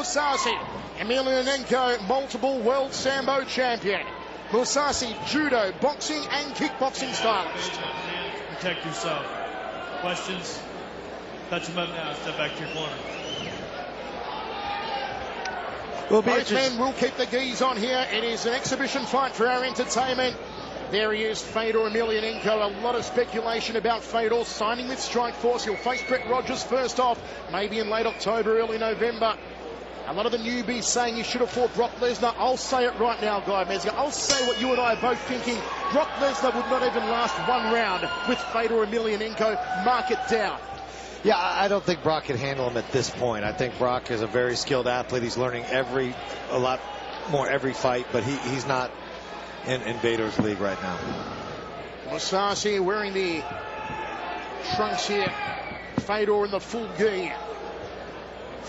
Mousasi. Emelianenko, multiple world Sambo champion. Mousasi, judo, boxing and kickboxing stylist. Protect yourself. Questions? Touch him up now. Step back to your corner. Both men will keep the geese on here. It is an exhibition fight for our entertainment. There he is, Fedor Emelianenko. A lot of speculation about Fedor signing with Strikeforce. He'll face Brett Rogers first off, maybe in late October, early November. A lot of the newbies saying he should have fought Brock Lesnar. I'll say it right now, Guy Mezger. I'll say what you and I are both thinking. Brock Lesnar would not even last one round with Fedor Emelianenko. Mark it down. Yeah, I don't think Brock can handle him at this point. I think Brock is a very skilled athlete. He's learning a lot more every fight, but he's not in Fedor's league right now. Mousasi wearing the trunks here. Fedor in the full gi.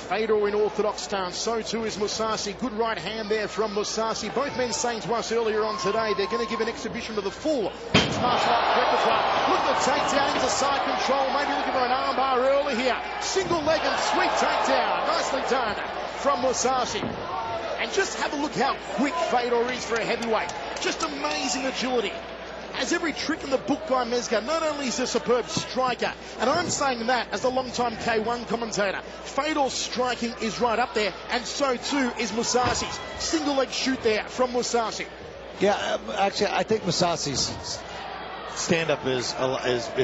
Fedor in orthodox stance, so too is Mousasi. Good right hand there from Mousasi. Both men saying to us earlier on today they're going to give an exhibition to the full mixed martial art repertoire. Look at the takedown into side control. Maybe looking for an armbar early here. Single leg and sweet takedown. Nicely done from Mousasi. And just have a look how quick Fedor is for a heavyweight. Just amazing agility. Has every trick in the book, Guy Mezger. Not only is he a superb striker, and I'm saying that as the long-time K1 commentator, Fedor's striking is right up there, and so too is Mousasi's. Single leg shoot there from Mousasi. Yeah, actually, I think Mousasi's stand-up is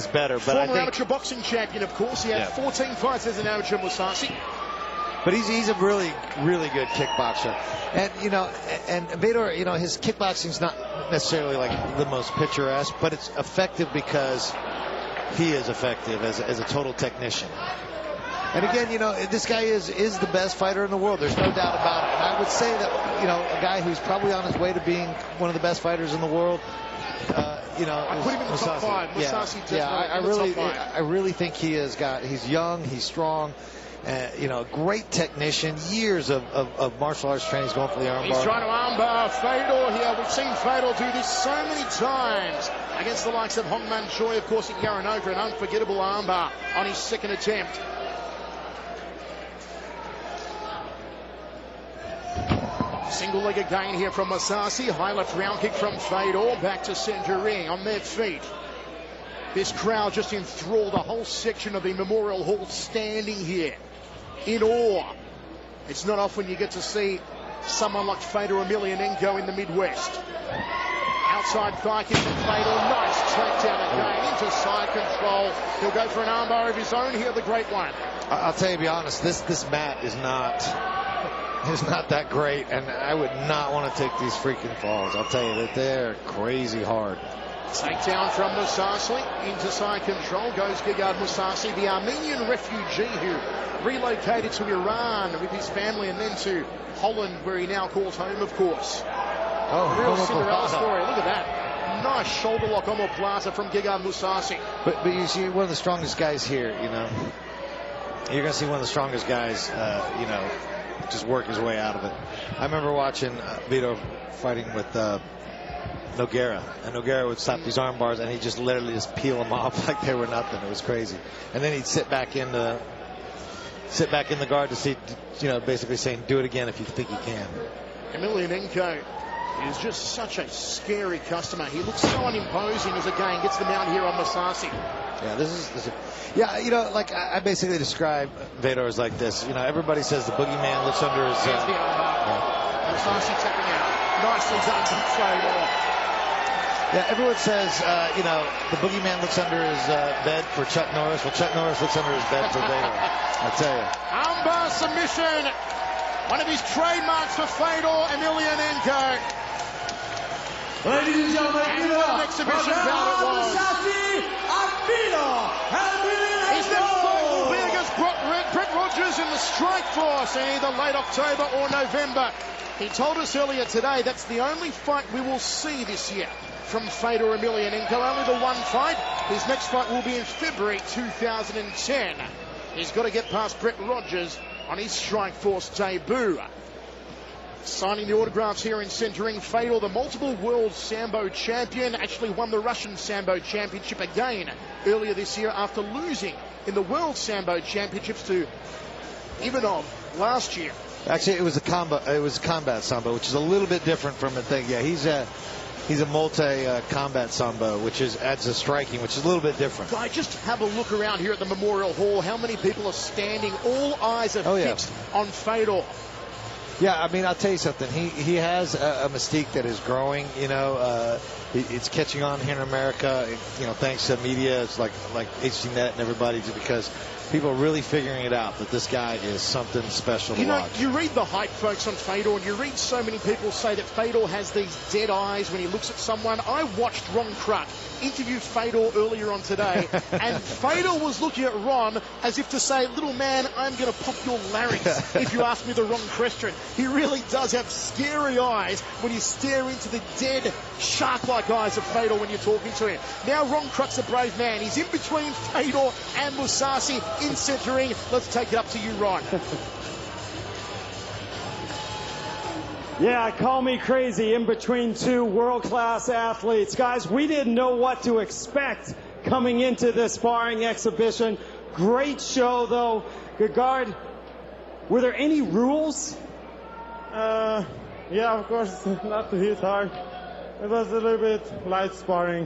better. But Former I think amateur boxing champion, of course. He had 14 fights as an amateur, Mousasi. But he's a really, really good kickboxer. And, and Fedor, his kickboxing's not necessarily like the most picturesque, but it's effective because he is effective as a total technician. And again, this guy is the best fighter in the world. There's no doubt about it. And I would say that, a guy who's probably on his way to being one of the best fighters in the world, I put him in the top five. Mousasi I really think he's young, he's strong. Great technician, years of martial arts training. He's going for the armbar. He's trying to armbar Fedor here. We've seen Fedor do this so many times against the likes of Hong Man Choi, of course, in Yaranoka. An unforgettable armbar on his second attempt. Single leg again here from Mousasi. High left round kick from Fedor. Back to center ring on their feet. This crowd just enthralled. The whole section of the Memorial Hall standing here in awe. It's not often you get to see someone like Fedor Emelianenko in the Midwest. Outside thigh kick from Fedor. Nice takedown again into side control. He'll go for an armbar of his own here, the great one. I'll tell you, to be honest, this mat is not that great, and I would not want to take these freaking falls. I'll tell you that they're crazy hard. Takedown from Mousasi into side control. Goes Gegard Mousasi, the Armenian refugee who relocated to Iran with his family and then to Holland, where he now calls home, of course. Real Cinderella story. Look at that. Nice shoulder lock omoplata from Gegard Mousasi. But you see one of the strongest guys here, You're going to see one of the strongest guys, just work his way out of it. I remember watching Vito fighting with Nogueira, and Nogueira would slap these arm bars and he'd just literally just peel them off like they were nothing. It was crazy. And then he'd sit back in the guard to see, basically saying, do it again if you think you can. Emelianenko is just such a scary customer. He looks so unimposing as again gets the mount here on Mousasi. Yeah, I basically describe Fedor as like this. Everybody says the boogeyman looks under his. Here's the armbar. Mousasi tapping out. Nicely done from Fedor. Yeah, everyone says, the boogeyman looks under his bed for Chuck Norris. Well, Chuck Norris looks under his bed for Fedor. I tell you. Armbar submission. One of his trademarks for Fedor Emelianenko. Ladies and gentlemen, and what an exhibition bout it was. His next fight will be against Brett Rogers in the Strikeforce in either late October or November. He told us earlier today that's the only fight we will see this year from Fedor Emelianenko. Only the one fight. His next fight will be in February 2010. He's got to get past Brett Rogers on his Strikeforce debut. Signing the autographs here in centering. Fedor, the multiple world Sambo champion, actually won the Russian Sambo championship again earlier this year after losing in the World Sambo Championships to Ivanov last year. Actually, it was a combat sambo, which is a little bit different from the thing. Yeah, he's a multi-combat sambo, which adds a striking, which is a little bit different. Guy, just have a look around here at the Memorial Hall. How many people are standing? All eyes are fixed on Fedor. Yeah, I mean, I'll tell you something. He has a mystique that is growing. You know, it's catching on here in America. You know, thanks to media, it's like HDNet and everybody, because people are really figuring it out that this guy is something special to watch. You read the hype, folks, on Fedor, and you read so many people say that Fedor has these dead eyes when he looks at someone. I watched Ron Kruk interview Fedor earlier on today, and Fedor was looking at Ron as if to say, little man, I'm going to pop your larynx if you ask me the wrong question. He really does have scary eyes when you stare into the dead, shark-like eyes of Fedor when you're talking to him. Now Ron Kruk's a brave man. He's in between Fedor and Mousasi in centering. Let's take it up to you, Ron. Yeah, call me crazy, in between two world-class athletes. Guys, we didn't know what to expect coming into this sparring exhibition. Great show, though. Gegard, were there any rules? Yeah, of course, not to hit hard. It was a little bit light sparring.